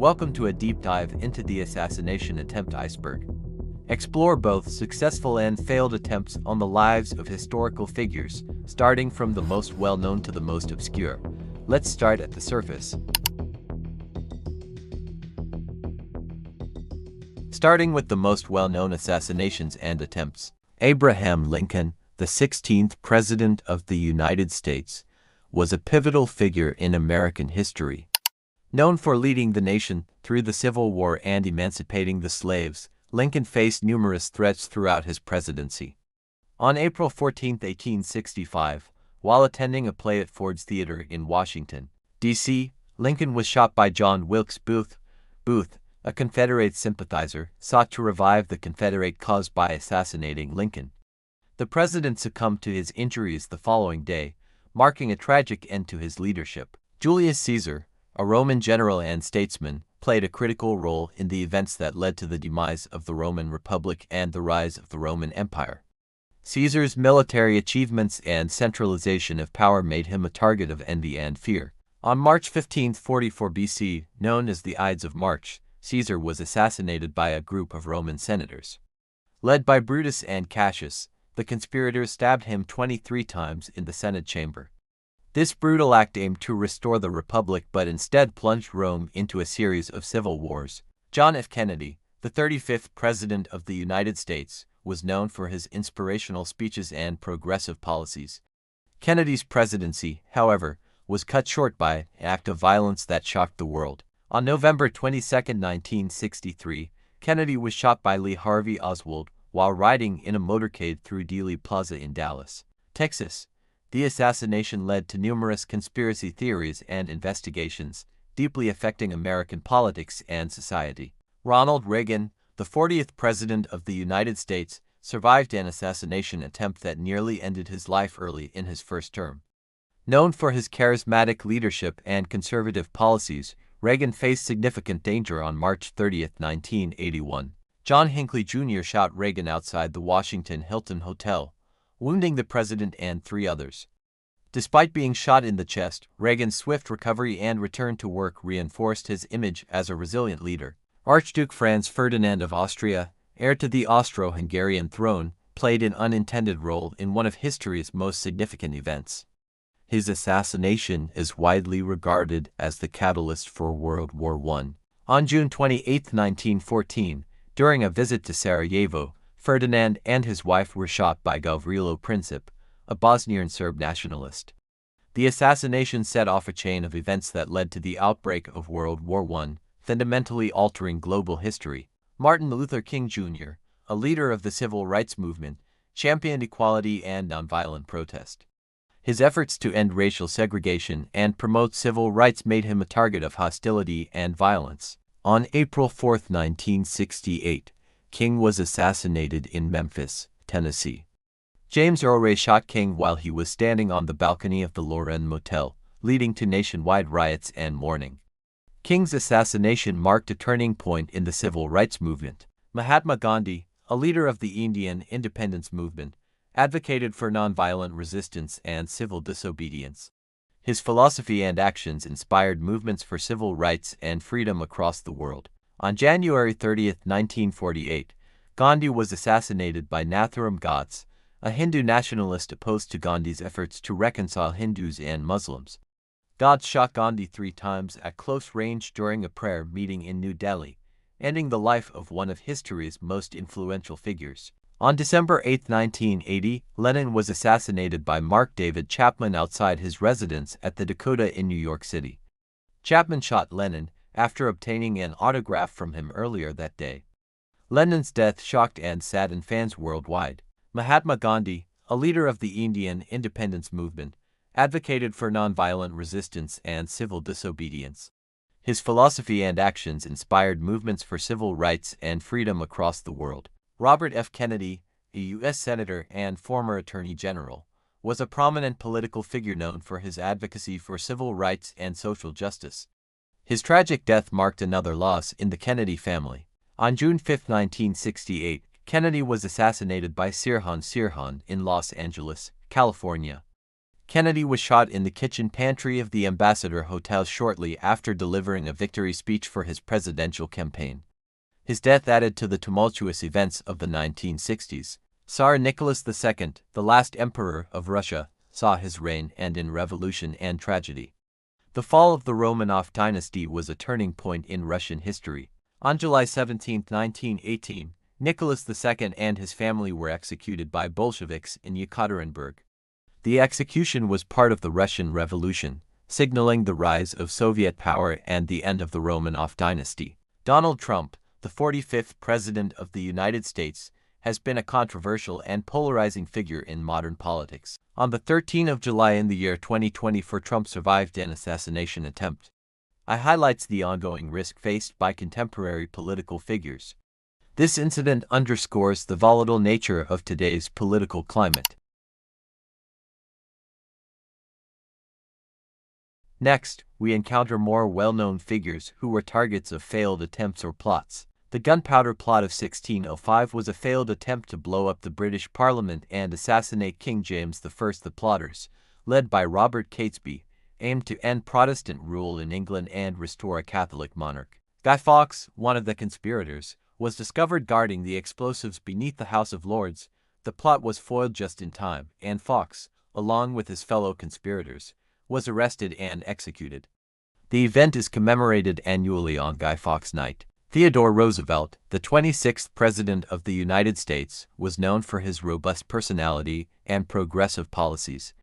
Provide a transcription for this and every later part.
Welcome to a deep dive into the assassination attempt iceberg. Explore both successful and failed attempts on the lives of historical figures, starting from the most well-known to the most obscure. Let's start at the surface. Starting with the most well-known assassinations and attempts. Abraham Lincoln, the 16th President of the United States, was a pivotal figure in American history. Known for leading the nation through the Civil War and emancipating the slaves, Lincoln faced numerous threats throughout his presidency. On April 14, 1865, while attending a play at Ford's Theater in Washington, D.C., Lincoln was shot by John Wilkes Booth. Booth, a Confederate sympathizer, sought to revive the Confederate cause by assassinating Lincoln. The president succumbed to his injuries the following day, marking a tragic end to his leadership. Julius Caesar, a Roman general and statesman, played a critical role in the events that led to the demise of the Roman Republic and the rise of the Roman Empire. Caesar's military achievements and centralization of power made him a target of envy and fear. On March 15, 44 BC, known as the Ides of March, Caesar was assassinated by a group of Roman senators. Led by Brutus and Cassius, the conspirators stabbed him 23 times in the Senate chamber. This brutal act aimed to restore the Republic but instead plunged Rome into a series of civil wars. John F. Kennedy, the 35th President of the United States, was known for his inspirational speeches and progressive policies. Kennedy's presidency, however, was cut short by an act of violence that shocked the world. On November 22, 1963, Kennedy was shot by Lee Harvey Oswald while riding in a motorcade through Dealey Plaza in Dallas, Texas. The assassination led to numerous conspiracy theories and investigations, deeply affecting American politics and society. Ronald Reagan, the 40th President of the United States, survived an assassination attempt that nearly ended his life early in his first term. Known for his charismatic leadership and conservative policies, Reagan faced significant danger on March 30, 1981. John Hinckley Jr. shot Reagan outside the Washington Hilton Hotel, wounding the president and 3 others. Despite being shot in the chest, Reagan's swift recovery and return to work reinforced his image as a resilient leader. Archduke Franz Ferdinand of Austria, heir to the Austro-Hungarian throne, played an unintended role in one of history's most significant events. His assassination is widely regarded as the catalyst for World War I. On June 28, 1914, during a visit to Sarajevo, Ferdinand and his wife were shot by Gavrilo Princip, a Bosnian Serb nationalist. The assassination set off a chain of events that led to the outbreak of World War I, fundamentally altering global history. Martin Luther King Jr., a leader of the civil rights movement, championed equality and nonviolent protest. His efforts to end racial segregation and promote civil rights made him a target of hostility and violence. On April 4, 1968, King was assassinated in Memphis, Tennessee. James Earl Ray shot King while he was standing on the balcony of the Loren Motel, leading to nationwide riots and mourning. King's assassination marked a turning point in the civil rights movement. Mahatma Gandhi, a leader of the Indian independence movement, advocated for nonviolent resistance and civil disobedience. His philosophy and actions inspired movements for civil rights and freedom across the world. On January 30, 1948, Gandhi was assassinated by Nathuram Godse, a Hindu nationalist opposed to Gandhi's efforts to reconcile Hindus and Muslims. Godse shot Gandhi 3 times at close range during a prayer meeting in New Delhi, ending the life of one of history's most influential figures. On December 8, 1980, Lenin was assassinated by Mark David Chapman outside his residence at the Dakota in New York City. Chapman shot Lenin after obtaining an autograph from him earlier that day. Lenin's death shocked and saddened fans worldwide. Mahatma Gandhi, a leader of the Indian independence movement, advocated for nonviolent resistance and civil disobedience. His philosophy and actions inspired movements for civil rights and freedom across the world. Robert F. Kennedy, a U.S. Senator and former Attorney General, was a prominent political figure known for his advocacy for civil rights and social justice. His tragic death marked another loss in the Kennedy family. On June 5, 1968, Kennedy was assassinated by Sirhan Sirhan in Los Angeles, California. Kennedy was shot in the kitchen pantry of the Ambassador Hotel shortly after delivering a victory speech for his presidential campaign. His death added to the tumultuous events of the 1960s. Tsar Nicholas II, the last emperor of Russia, saw his reign end in revolution and tragedy. The fall of the Romanov dynasty was a turning point in Russian history. On July 17, 1918, Nicholas II and his family were executed by Bolsheviks in Yekaterinburg. The execution was part of the Russian Revolution, signaling the rise of Soviet power and the end of the Romanov dynasty. Donald Trump, the 45th President of the United States, has been a controversial and polarizing figure in modern politics. On the 13th of July in the year 2024, Trump survived an assassination attempt. It highlights the ongoing risk faced by contemporary political figures. This incident underscores the volatile nature of today's political climate. Next, we encounter more well-known figures who were targets of failed attempts or plots. The Gunpowder Plot of 1605 was a failed attempt to blow up the British Parliament and assassinate King James I. The plotters, led by Robert Catesby, aimed to end Protestant rule in England and restore a Catholic monarch. Guy Fawkes, one of the conspirators, was discovered guarding the explosives beneath the House of Lords. The plot was foiled just in time, and Fawkes, along with his fellow conspirators, was arrested and executed. The event is commemorated annually on Guy Fawkes Night. Theodore Roosevelt, the 26th President of the United States, was known for his robust personality and progressive policies.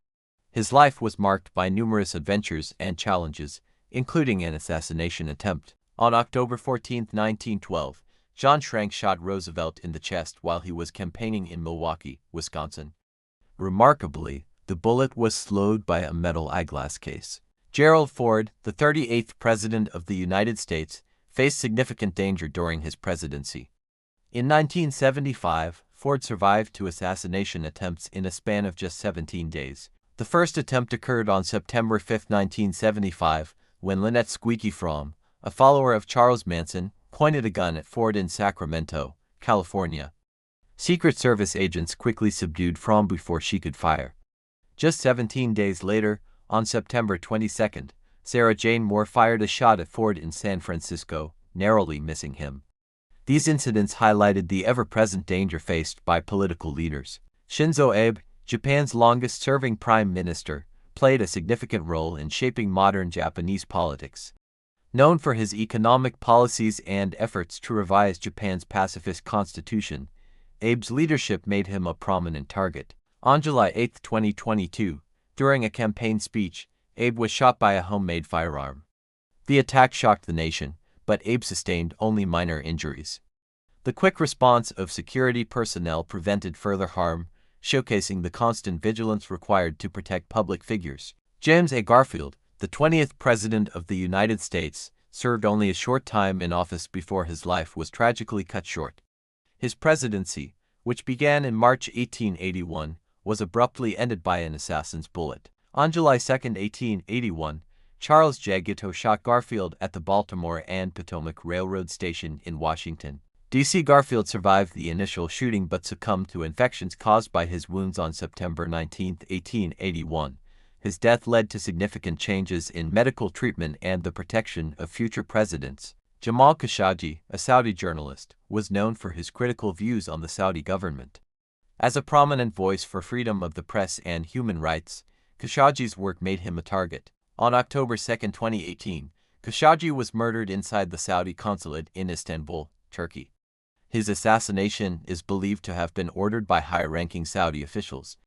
His life was marked by numerous adventures and challenges, including an assassination attempt. On October 14, 1912, John Schrank shot Roosevelt in the chest while he was campaigning in Milwaukee, Wisconsin. Remarkably, the bullet was slowed by a metal eyeglass case. Gerald Ford, the 38th President of the United States, faced significant danger during his presidency. In 1975, Ford survived 2 assassination attempts in a span of just 17 days. The first attempt occurred on September 5, 1975, when Lynette Squeaky Fromm, a follower of Charles Manson, pointed a gun at Ford in Sacramento, California. Secret Service agents quickly subdued Fromm before she could fire. Just 17 days later, on September 22, Sarah Jane Moore fired a shot at Ford in San Francisco, narrowly missing him. These incidents highlighted the ever-present danger faced by political leaders. Shinzo Abe, Japan's longest-serving prime minister, played a significant role in shaping modern Japanese politics. Known for his economic policies and efforts to revise Japan's pacifist constitution, Abe's leadership made him a prominent target. On July 8, 2022, during a campaign speech, Abe was shot by a homemade firearm. The attack shocked the nation, but Abe sustained only minor injuries. The quick response of security personnel prevented further harm, showcasing the constant vigilance required to protect public figures. James A. Garfield, the 20th President of the United States, served only a short time in office before his life was tragically cut short. His presidency, which began in March 1881, was abruptly ended by an assassin's bullet. On July 2, 1881, Charles J. Guiteau shot Garfield at the Baltimore and Potomac Railroad Station in Washington, D.C. Garfield survived the initial shooting but succumbed to infections caused by his wounds on September 19, 1881. His death led to significant changes in medical treatment and the protection of future presidents. Jamal Khashoggi, a Saudi journalist, was known for his critical views on the Saudi government. As a prominent voice for freedom of the press and human rights, Khashoggi's work made him a target. On October 2, 2018, Khashoggi was murdered inside the Saudi consulate in Istanbul, Turkey. His assassination is believed to have been ordered by high-ranking Saudi officials.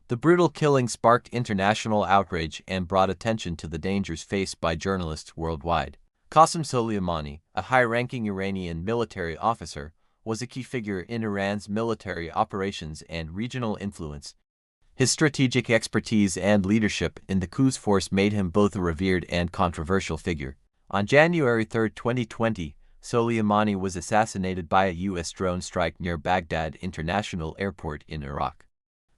The brutal killing sparked international outrage and brought attention to the dangers faced by journalists worldwide. Qasem Soleimani, a high-ranking Iranian military officer, was a key figure in Iran's military operations and regional influence. His strategic expertise and leadership in the Quds Force made him both a revered and controversial figure. On January 3, 2020, Soleimani was assassinated by a U.S. drone strike near Baghdad International Airport in Iraq.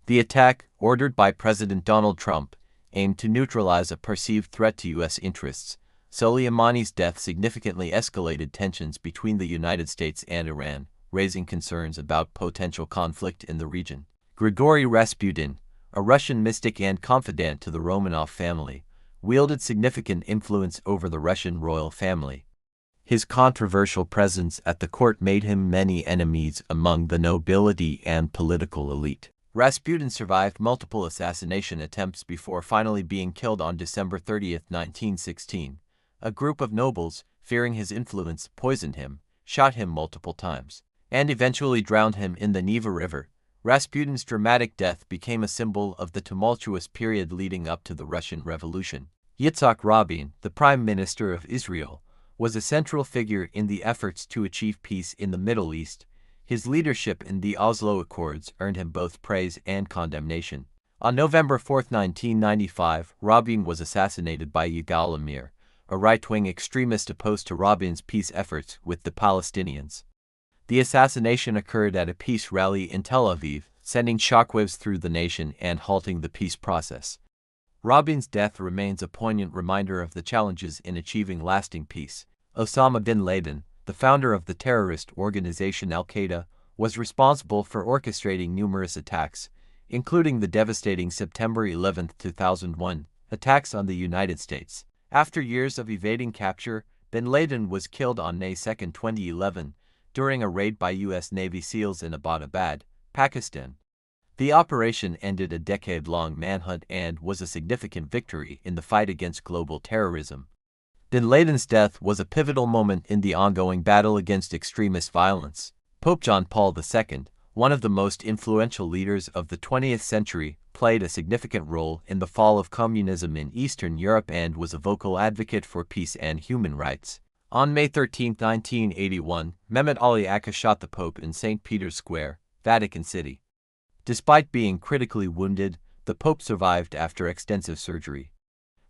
The attack, ordered by President Donald Trump, aimed to neutralize a perceived threat to U.S. interests. Soleimani's death significantly escalated tensions between the United States and Iran, raising concerns about potential conflict in the region. Grigory Rasputin, a Russian mystic and confidant to the Romanov family, wielded significant influence over the Russian royal family. His controversial presence at the court made him many enemies among the nobility and political elite. Rasputin survived multiple assassination attempts before finally being killed on December 30, 1916. A group of nobles, fearing his influence, poisoned him, shot him multiple times, and eventually drowned him in the Neva River. Rasputin's dramatic death became a symbol of the tumultuous period leading up to the Russian Revolution. Yitzhak Rabin, the Prime Minister of Israel, was a central figure in the efforts to achieve peace in the Middle East. His leadership in the Oslo Accords earned him both praise and condemnation. On November 4, 1995, Rabin was assassinated by Yigal Amir, a right-wing extremist opposed to Rabin's peace efforts with the Palestinians. The assassination occurred at a peace rally in Tel Aviv, sending shockwaves through the nation and halting the peace process. Rabin's death remains a poignant reminder of the challenges in achieving lasting peace. Osama bin Laden, the founder of the terrorist organization Al-Qaeda, was responsible for orchestrating numerous attacks, including the devastating September 11, 2001, attacks on the United States. After years of evading capture, bin Laden was killed on May 2, 2011, during a raid by U.S. Navy SEALs in Abbottabad, Pakistan. The operation ended a decade-long manhunt and was a significant victory in the fight against global terrorism. Bin Laden's death was a pivotal moment in the ongoing battle against extremist violence. Pope John Paul II, one of the most influential leaders of the 20th century, played a significant role in the fall of communism in Eastern Europe and was a vocal advocate for peace and human rights. On May 13, 1981, Mehmet Ali Agca shot the Pope in St. Peter's Square, Vatican City. Despite being critically wounded, the Pope survived after extensive surgery.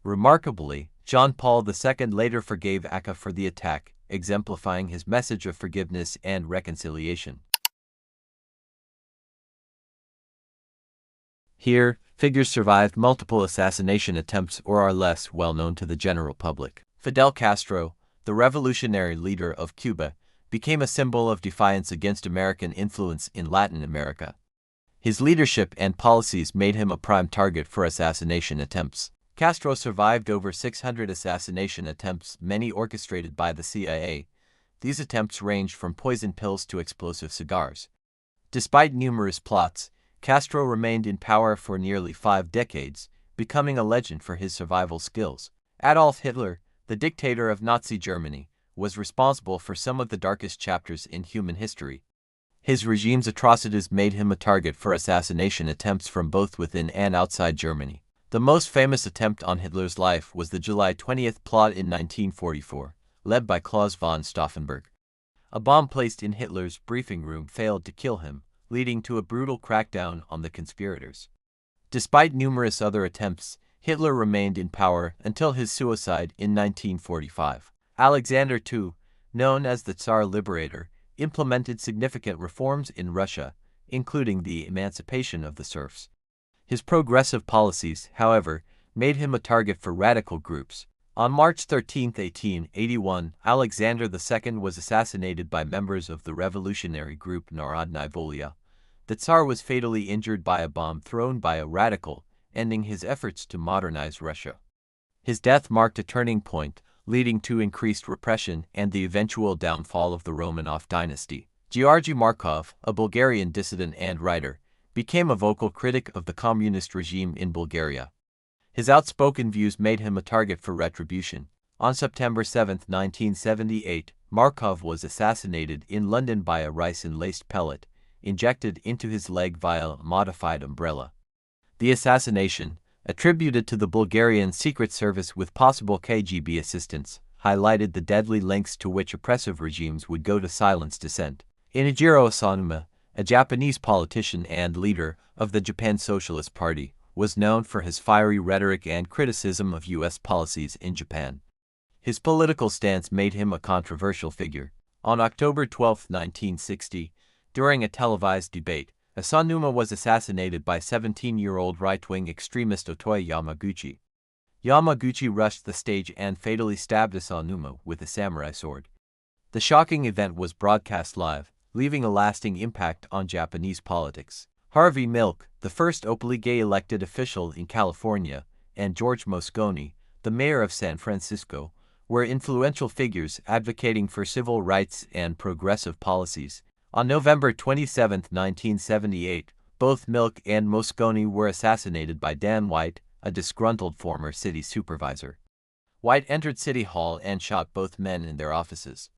Remarkably, John Paul II later forgave Agca for the attack, exemplifying his message of forgiveness and reconciliation. Here, figures survived multiple assassination attempts or are less well known to the general public. Fidel Castro, the revolutionary leader of Cuba, became a symbol of defiance against American influence in Latin America. His leadership and policies made him a prime target for assassination attempts. Castro survived over 600 assassination attempts, many orchestrated by the CIA. These attempts ranged from poison pills to explosive cigars. Despite numerous plots, Castro remained in power for nearly 5 decades, becoming a legend for his survival skills. Adolf Hitler, the dictator of Nazi Germany, was responsible for some of the darkest chapters in human history. His regime's atrocities made him a target for assassination attempts from both within and outside Germany. The most famous attempt on Hitler's life was the July 20th plot in 1944, led by Klaus von Stauffenberg. A bomb placed in Hitler's briefing room failed to kill him, leading to a brutal crackdown on the conspirators. Despite numerous other attempts, Hitler remained in power until his suicide in 1945. Alexander II, known as the Tsar Liberator, implemented significant reforms in Russia, including the emancipation of the serfs. His progressive policies, however, made him a target for radical groups. On March 13, 1881, Alexander II was assassinated by members of the revolutionary group Narodnaya Volya. The Tsar was fatally injured by a bomb thrown by a radical, ending his efforts to modernize Russia. His death marked a turning point, leading to increased repression and the eventual downfall of the Romanov dynasty. Georgy Markov, a Bulgarian dissident and writer, became a vocal critic of the communist regime in Bulgaria. His outspoken views made him a target for retribution. On September 7, 1978, Markov was assassinated in London by a ricin-laced pellet, injected into his leg via a modified umbrella. The assassination, attributed to the Bulgarian Secret Service with possible KGB assistance, highlighted the deadly lengths to which oppressive regimes would go to silence dissent. Inajiro Asanuma, a Japanese politician and leader of the Japan Socialist Party, was known for his fiery rhetoric and criticism of U.S. policies in Japan. His political stance made him a controversial figure. On October 12, 1960, during a televised debate, Asanuma was assassinated by 17-year-old right-wing extremist Otoya Yamaguchi. Yamaguchi rushed the stage and fatally stabbed Asanuma with a samurai sword. The shocking event was broadcast live, leaving a lasting impact on Japanese politics. Harvey Milk, the first openly gay elected official in California, and George Moscone, the mayor of San Francisco, were influential figures advocating for civil rights and progressive policies. On November 27, 1978, both Milk and Moscone were assassinated by Dan White, a disgruntled former city supervisor. White entered City Hall and shot both men in their offices.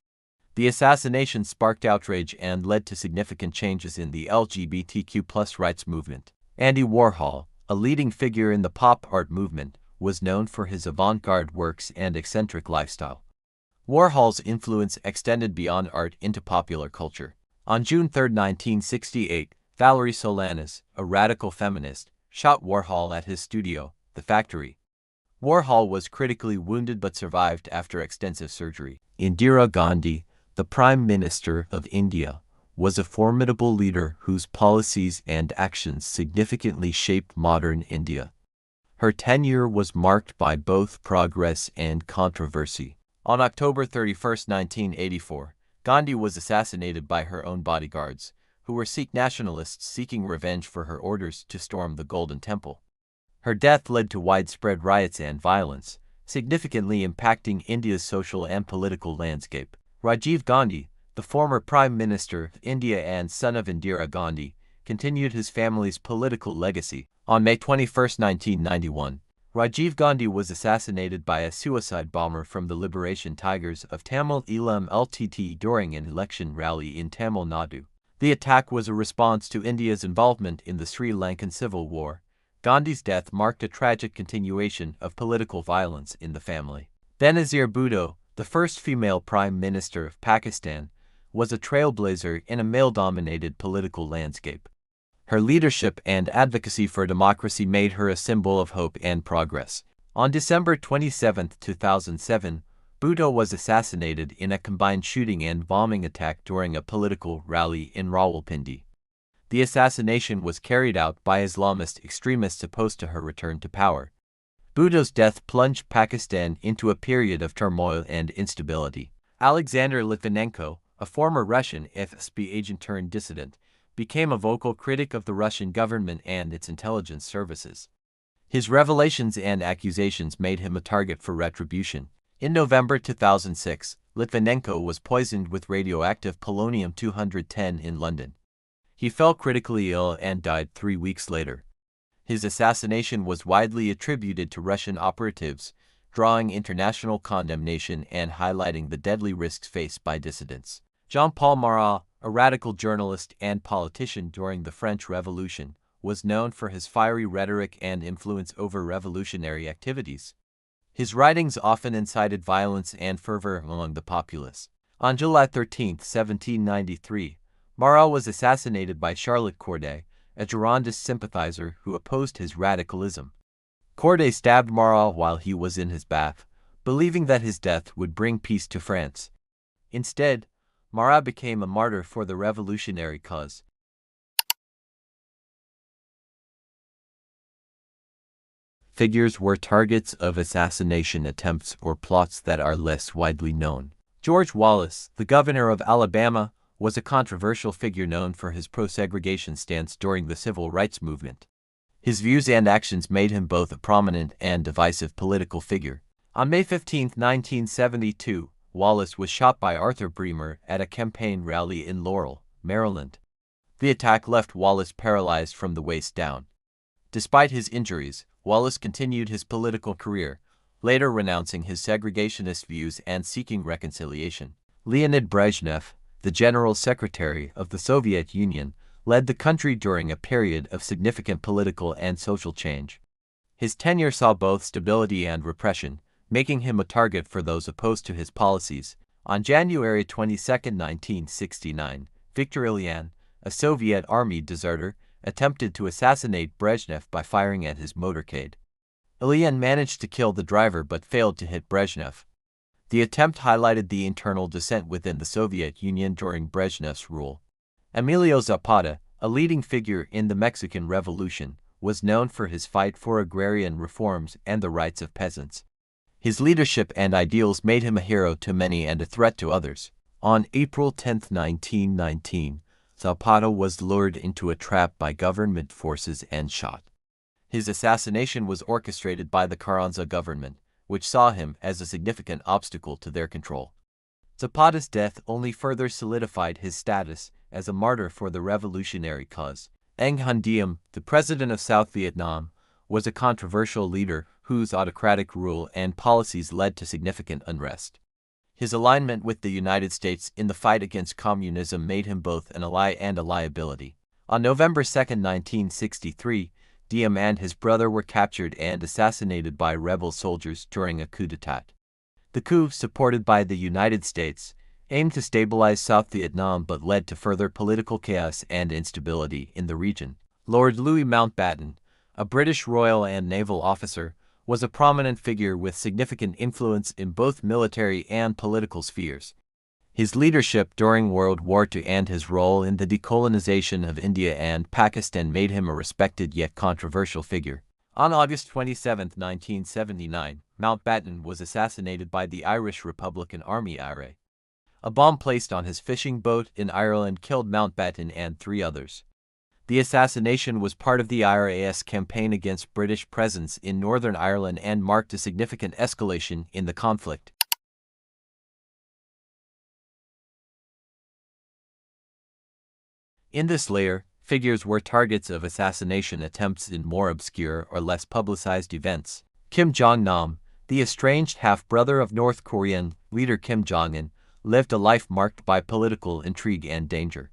The assassination sparked outrage and led to significant changes in the LGBTQ+ rights movement. Andy Warhol, a leading figure in the pop art movement, was known for his avant-garde works and eccentric lifestyle. Warhol's influence extended beyond art into popular culture. On June 3, 1968, Valerie Solanas, a radical feminist, shot Warhol at his studio, The Factory. Warhol was critically wounded but survived after extensive surgery. Indira Gandhi, the Prime Minister of India, was a formidable leader whose policies and actions significantly shaped modern India. Her tenure was marked by both progress and controversy. On October 31, 1984, Gandhi was assassinated by her own bodyguards, who were Sikh nationalists seeking revenge for her orders to storm the Golden Temple. Her death led to widespread riots and violence, significantly impacting India's social and political landscape. Rajiv Gandhi, the former Prime Minister of India and son of Indira Gandhi, continued his family's political legacy. On May 21, 1991, Rajiv Gandhi was assassinated by a suicide bomber from the Liberation Tigers of Tamil Eelam Ltd during an election rally in Tamil Nadu. The attack was a response to India's involvement in the Sri Lankan Civil War. Gandhi's death marked a tragic continuation of political violence in the family. Benazir Bhutto, the first female Prime Minister of Pakistan, was a trailblazer in a male-dominated political landscape. Her leadership and advocacy for democracy made her a symbol of hope and progress. On December 27, 2007, Bhutto was assassinated in a combined shooting and bombing attack during a political rally in Rawalpindi. The assassination was carried out by Islamist extremists opposed to her return to power. Bhutto's death plunged Pakistan into a period of turmoil and instability. Alexander Litvinenko, a former Russian FSB agent turned dissident, became a vocal critic of the Russian government and its intelligence services. His revelations and accusations made him a target for retribution. In November 2006, Litvinenko was poisoned with radioactive polonium-210 in London. He fell critically ill and died 3 weeks later. His assassination was widely attributed to Russian operatives, drawing international condemnation and highlighting the deadly risks faced by dissidents. Jean-Paul Marat, a radical journalist and politician during the French Revolution, was known for his fiery rhetoric and influence over revolutionary activities. His writings often incited violence and fervor among the populace. On July 13, 1793, Marat was assassinated by Charlotte Corday, a Girondist sympathizer who opposed his radicalism. Corday stabbed Marat while he was in his bath, believing that his death would bring peace to France. Instead, Marat became a martyr for the revolutionary cause. Figures were targets of assassination attempts or plots that are less widely known. George Wallace, the governor of Alabama, was a controversial figure known for his pro-segregation stance during the civil rights movement. His views and actions made him both a prominent and divisive political figure. On May 15, 1972, Wallace was shot by Arthur Bremer at a campaign rally in Laurel, Maryland. The attack left Wallace paralyzed from the waist down. Despite his injuries, Wallace continued his political career, later renouncing his segregationist views and seeking reconciliation. Leonid Brezhnev, the General Secretary of the Soviet Union, led the country during a period of significant political and social change. His tenure saw both stability and repression, making him a target for those opposed to his policies. On January 22, 1969, Viktor Ilyin, a Soviet army deserter, attempted to assassinate Brezhnev by firing at his motorcade. Ilyin managed to kill the driver but failed to hit Brezhnev. The attempt highlighted the internal dissent within the Soviet Union during Brezhnev's rule. Emilio Zapata, a leading figure in the Mexican Revolution, was known for his fight for agrarian reforms and the rights of peasants. His leadership and ideals made him a hero to many and a threat to others. On April 10, 1919, Zapata was lured into a trap by government forces and shot. His assassination was orchestrated by the Carranza government, which saw him as a significant obstacle to their control. Zapata's death only further solidified his status as a martyr for the revolutionary cause. Anh Hanh Diem, the president of South Vietnam, was a controversial leader whose autocratic rule and policies led to significant unrest. His alignment with the United States in the fight against communism made him both an ally and a liability. On November 2, 1963, Diem and his brother were captured and assassinated by rebel soldiers during a coup d'etat. The coup, supported by the United States, aimed to stabilize South Vietnam but led to further political chaos and instability in the region. Lord Louis Mountbatten, a British royal and naval officer, was a prominent figure with significant influence in both military and political spheres. His leadership during World War II and his role in the decolonization of India and Pakistan made him a respected yet controversial figure. On August 27, 1979, Mountbatten was assassinated by the Irish Republican Army IRA. A bomb placed on his fishing boat in Ireland killed Mountbatten and 3 others. The assassination was part of the IRA's campaign against British presence in Northern Ireland and marked a significant escalation in the conflict. In this layer, figures were targets of assassination attempts in more obscure or less publicized events. Kim Jong-nam, the estranged half-brother of North Korean leader Kim Jong-un, lived a life marked by political intrigue and danger.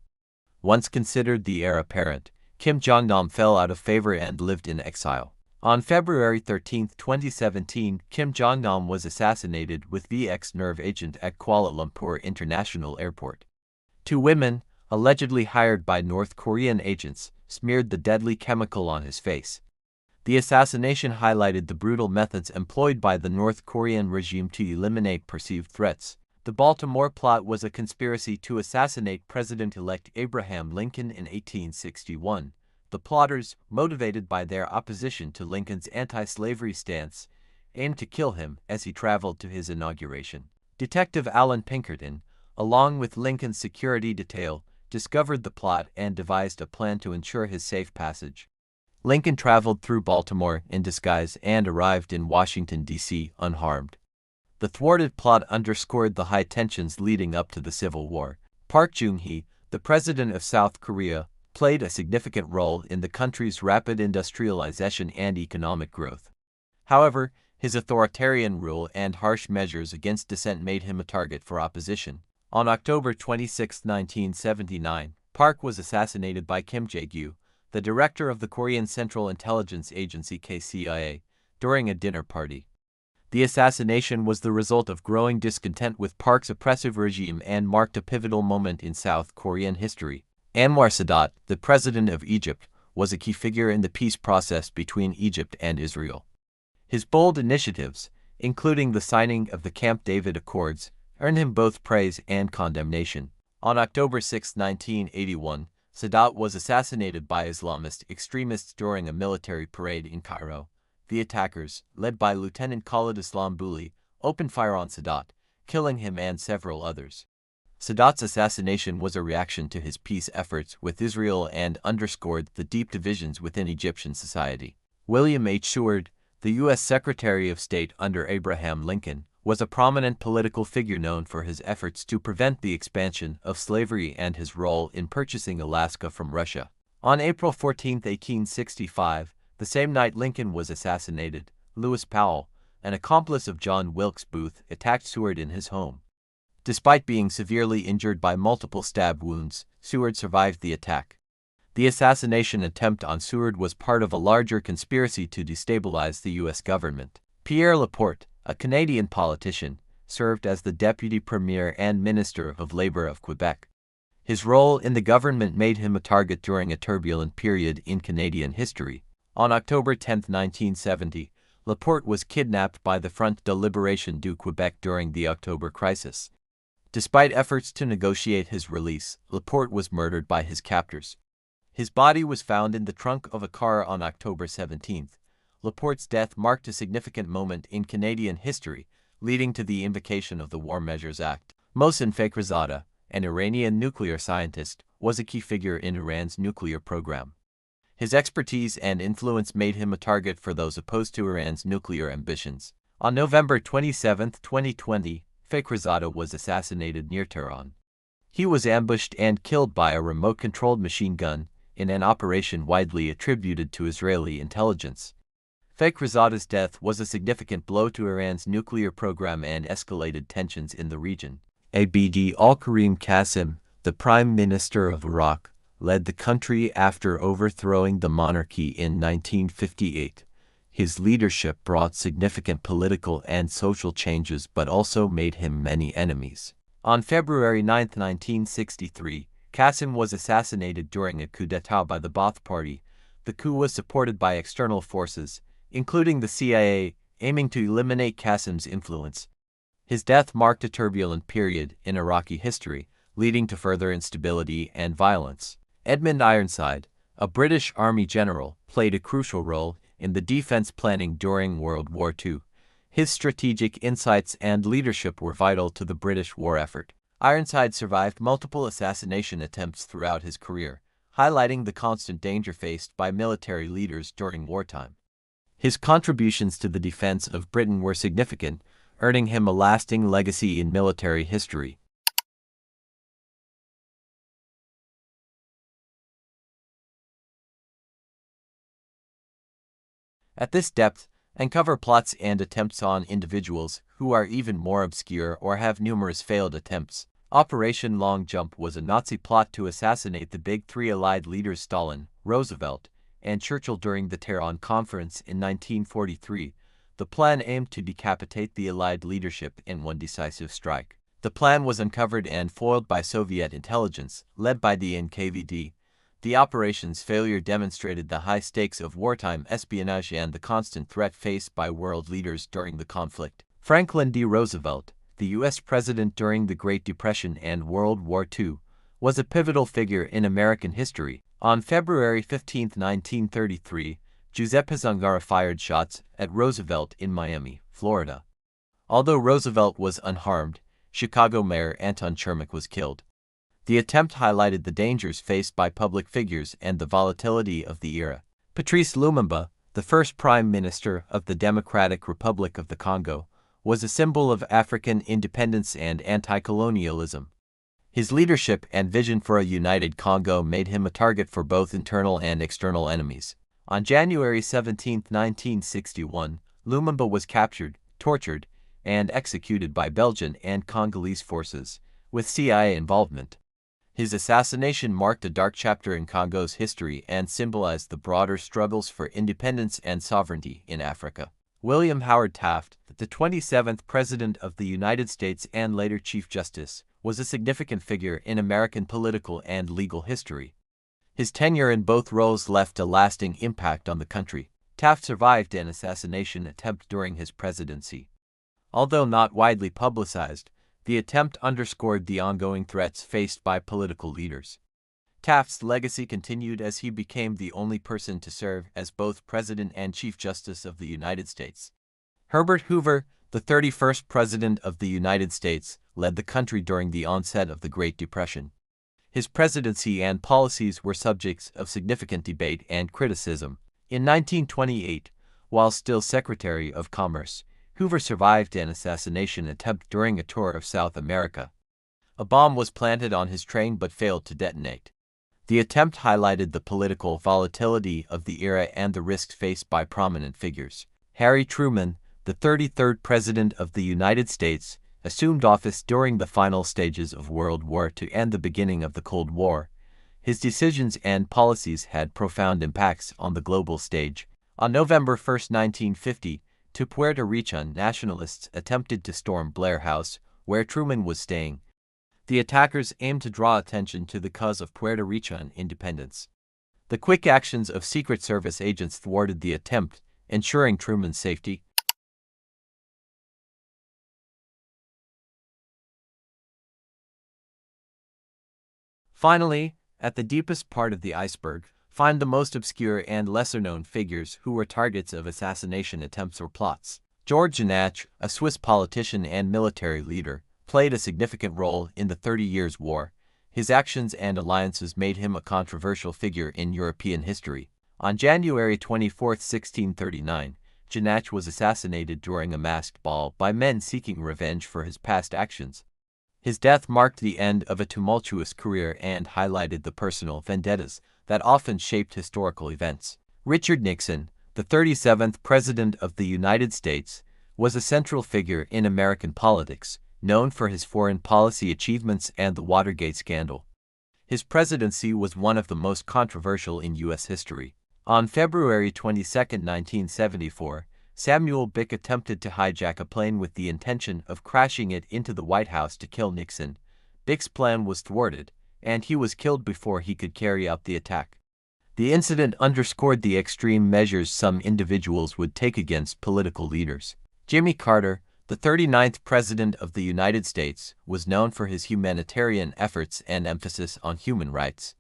Once considered the heir apparent, Kim Jong-nam fell out of favor and lived in exile. On February 13, 2017, Kim Jong-nam was assassinated with VX nerve agent at Kuala Lumpur International Airport. 2 women, allegedly hired by North Korean agents, smeared the deadly chemical on his face. The assassination highlighted the brutal methods employed by the North Korean regime to eliminate perceived threats. The Baltimore plot was a conspiracy to assassinate President-elect Abraham Lincoln in 1861. The plotters, motivated by their opposition to Lincoln's anti-slavery stance, aimed to kill him as he traveled to his inauguration. Detective Alan Pinkerton, along with Lincoln's security detail, discovered the plot and devised a plan to ensure his safe passage. Lincoln traveled through Baltimore in disguise and arrived in Washington, D.C. unharmed. The thwarted plot underscored the high tensions leading up to the Civil War. Park Chung-hee, the president of South Korea, played a significant role in the country's rapid industrialization and economic growth. However, his authoritarian rule and harsh measures against dissent made him a target for opposition. On October 26, 1979, Park was assassinated by Kim Jae-gyu, the director of the Korean Central Intelligence Agency (KCIA), during a dinner party. The assassination was the result of growing discontent with Park's oppressive regime and marked a pivotal moment in South Korean history. Anwar Sadat, the president of Egypt, was a key figure in the peace process between Egypt and Israel. His bold initiatives, including the signing of the Camp David Accords, earned him both praise and condemnation. On October 6, 1981, Sadat was assassinated by Islamist extremists during a military parade in Cairo. The attackers, led by Lieutenant Khalid Islam Bouli, opened fire on Sadat, killing him and several others. Sadat's assassination was a reaction to his peace efforts with Israel and underscored the deep divisions within Egyptian society. William H. Seward, the U.S. Secretary of State under Abraham Lincoln, was a prominent political figure known for his efforts to prevent the expansion of slavery and his role in purchasing Alaska from Russia. On April 14, 1865, the same night Lincoln was assassinated, Lewis Powell, an accomplice of John Wilkes Booth, attacked Seward in his home. Despite being severely injured by multiple stab wounds, Seward survived the attack. The assassination attempt on Seward was part of a larger conspiracy to destabilize the U.S. government. Pierre Laporte, a Canadian politician, served as the Deputy Premier and Minister of Labour of Quebec. His role in the government made him a target during a turbulent period in Canadian history. On October 10, 1970, Laporte was kidnapped by the Front de Libération du Québec during the October crisis. Despite efforts to negotiate his release, Laporte was murdered by his captors. His body was found in the trunk of a car on October 17. Laporte's death marked a significant moment in Canadian history, leading to the invocation of the War Measures Act. Mohsen Fakhrizadeh, an Iranian nuclear scientist, was a key figure in Iran's nuclear program. His expertise and influence made him a target for those opposed to Iran's nuclear ambitions. On November 27, 2020, Fakhrizadeh was assassinated near Tehran. He was ambushed and killed by a remote-controlled machine gun in an operation widely attributed to Israeli intelligence. Fakhrizadeh's death was a significant blow to Iran's nuclear program and escalated tensions in the region. Abd al-Karim Qasim, the Prime Minister of Iraq, led the country after overthrowing the monarchy in 1958. His leadership brought significant political and social changes but also made him many enemies. On February 9, 1963, Qasim was assassinated during a coup d'état by the Ba'ath Party. The coup was supported by external forces, including the CIA, aiming to eliminate Qasim's influence. His death marked a turbulent period in Iraqi history, leading to further instability and violence. Edmund Ironside, a British Army general, played a crucial role in the defense planning during World War II. His strategic insights and leadership were vital to the British war effort. Ironside survived multiple assassination attempts throughout his career, highlighting the constant danger faced by military leaders during wartime. His contributions to the defense of Britain were significant, earning him a lasting legacy in military history. At this depth, uncover plots and attempts on individuals who are even more obscure or have numerous failed attempts. Operation Long Jump was a Nazi plot to assassinate the Big Three Allied leaders Stalin, Roosevelt, and Churchill during the Tehran Conference in 1943. The plan aimed to decapitate the Allied leadership in one decisive strike. The plan was uncovered and foiled by Soviet intelligence, led by the NKVD. The operation's failure demonstrated the high stakes of wartime espionage and the constant threat faced by world leaders during the conflict. Franklin D. Roosevelt, the U.S. president during the Great Depression and World War II, was a pivotal figure in American history. On February 15, 1933, Giuseppe Zangara fired shots at Roosevelt in Miami, Florida. Although Roosevelt was unharmed, Chicago Mayor Anton Chermak was killed. The attempt highlighted the dangers faced by public figures and the volatility of the era. Patrice Lumumba, the first Prime Minister of the Democratic Republic of the Congo, was a symbol of African independence and anti-colonialism. His leadership and vision for a united Congo made him a target for both internal and external enemies. On January 17, 1961, Lumumba was captured, tortured, and executed by Belgian and Congolese forces, with CIA involvement. His assassination marked a dark chapter in Congo's history and symbolized the broader struggles for independence and sovereignty in Africa. William Howard Taft, the 27th President of the United States and later Chief Justice, was a significant figure in American political and legal history. His tenure in both roles left a lasting impact on the country. Taft survived an assassination attempt during his presidency. Although not widely publicized, the attempt underscored the ongoing threats faced by political leaders. Taft's legacy continued as he became the only person to serve as both President and Chief Justice of the United States. Herbert Hoover, the 31st President of the United States, led the country during the onset of the Great Depression. His presidency and policies were subjects of significant debate and criticism. In 1928, while still Secretary of Commerce, Hoover survived an assassination attempt during a tour of South America. A bomb was planted on his train but failed to detonate. The attempt highlighted the political volatility of the era and the risks faced by prominent figures. Harry Truman, the 33rd President of the United States, assumed office during the final stages of World War II and the beginning of the Cold War. His decisions and policies had profound impacts on the global stage. On November 1, 1950, two Puerto Rican nationalists attempted to storm Blair House, where Truman was staying. The attackers aimed to draw attention to the cause of Puerto Rican independence. The quick actions of Secret Service agents thwarted the attempt, ensuring Truman's safety. Finally, at the deepest part of the iceberg, find the most obscure and lesser-known figures who were targets of assassination attempts or plots. George Natch, a Swiss politician and military leader, played a significant role in the 30 Years' War. His actions and alliances made him a controversial figure in European history. On January 24, 1639, Janach was assassinated during a masked ball by men seeking revenge for his past actions. His death marked the end of a tumultuous career and highlighted the personal vendettas that often shaped historical events. Richard Nixon, the 37th President of the United States, was a central figure in American politics, known for his foreign policy achievements and the Watergate scandal. His presidency was one of the most controversial in U.S. history. On February 22, 1974, Samuel Bick attempted to hijack a plane with the intention of crashing it into the White House to kill Nixon. Bick's plan was thwarted, and he was killed before he could carry out the attack. The incident underscored the extreme measures some individuals would take against political leaders. Jimmy Carter, the 39th President of the United States, was known for his humanitarian efforts and emphasis on human rights.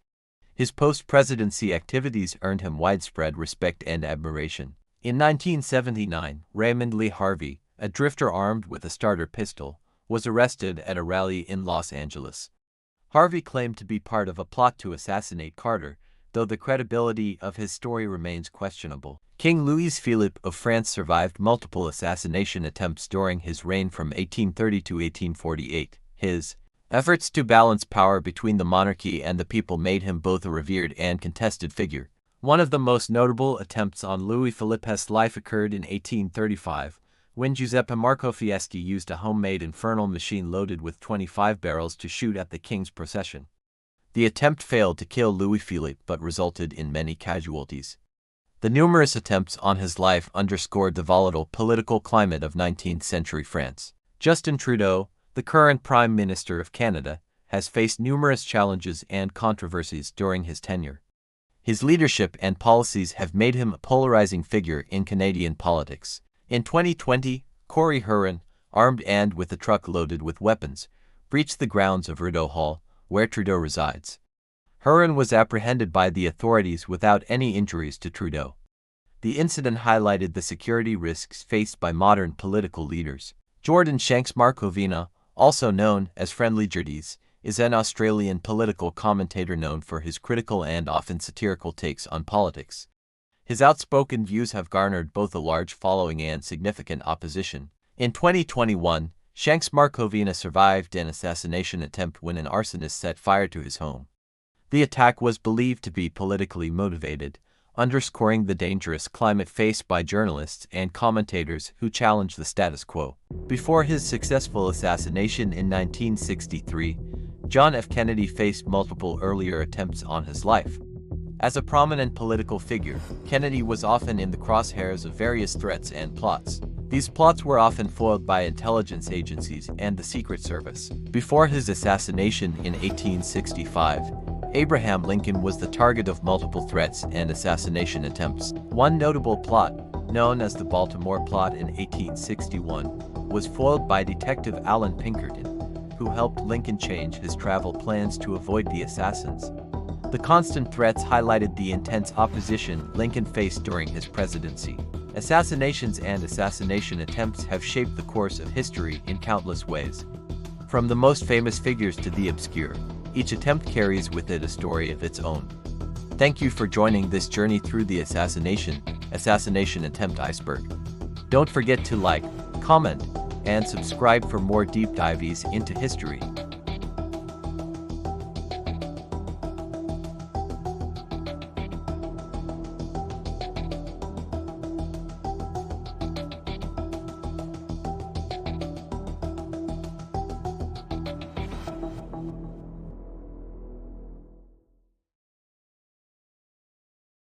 His post-presidency activities earned him widespread respect and admiration. In 1979, Raymond Lee Harvey, a drifter armed with a starter pistol, was arrested at a rally in Los Angeles. Harvey claimed to be part of a plot to assassinate Carter, though the credibility of his story remains questionable. King Louis-Philippe of France survived multiple assassination attempts during his reign from 1830 to 1848. His efforts to balance power between the monarchy and the people made him both a revered and contested figure. One of the most notable attempts on Louis-Philippe's life occurred in 1835, when Giuseppe Marco Fieschi used a homemade infernal machine loaded with 25 barrels to shoot at the king's procession. The attempt failed to kill Louis-Philippe but resulted in many casualties. The numerous attempts on his life underscored the volatile political climate of 19th-century France. Justin Trudeau, the current Prime Minister of Canada, has faced numerous challenges and controversies during his tenure. His leadership and policies have made him a polarizing figure in Canadian politics. In 2020, Corey Huron, armed and with a truck loaded with weapons, breached the grounds of Rideau Hall, where Trudeau resides. Huron was apprehended by the authorities without any injuries to Trudeau. The incident highlighted the security risks faced by modern political leaders. Jordan Shanks Markovina, also known as Friendly Jordies, is an Australian political commentator known for his critical and often satirical takes on politics. His outspoken views have garnered both a large following and significant opposition. In 2021, Shanks Markovina survived an assassination attempt when an arsonist set fire to his home. The attack was believed to be politically motivated, underscoring the dangerous climate faced by journalists and commentators who challenge the status quo. Before his successful assassination in 1963, John F. Kennedy faced multiple earlier attempts on his life. As a prominent political figure, Kennedy was often in the crosshairs of various threats and plots. These plots were often foiled by intelligence agencies and the Secret Service. Before his assassination in 1865, Abraham Lincoln was the target of multiple threats and assassination attempts. One notable plot, known as the Baltimore Plot in 1861, was foiled by Detective Allan Pinkerton, who helped Lincoln change his travel plans to avoid the assassins. The constant threats highlighted the intense opposition Lincoln faced during his presidency. Assassinations and assassination attempts have shaped the course of history in countless ways. From the most famous figures to the obscure, each attempt carries with it a story of its own. Thank you for joining this journey through the assassination attempt iceberg. Don't forget to like, comment, and subscribe for more deep dives into history.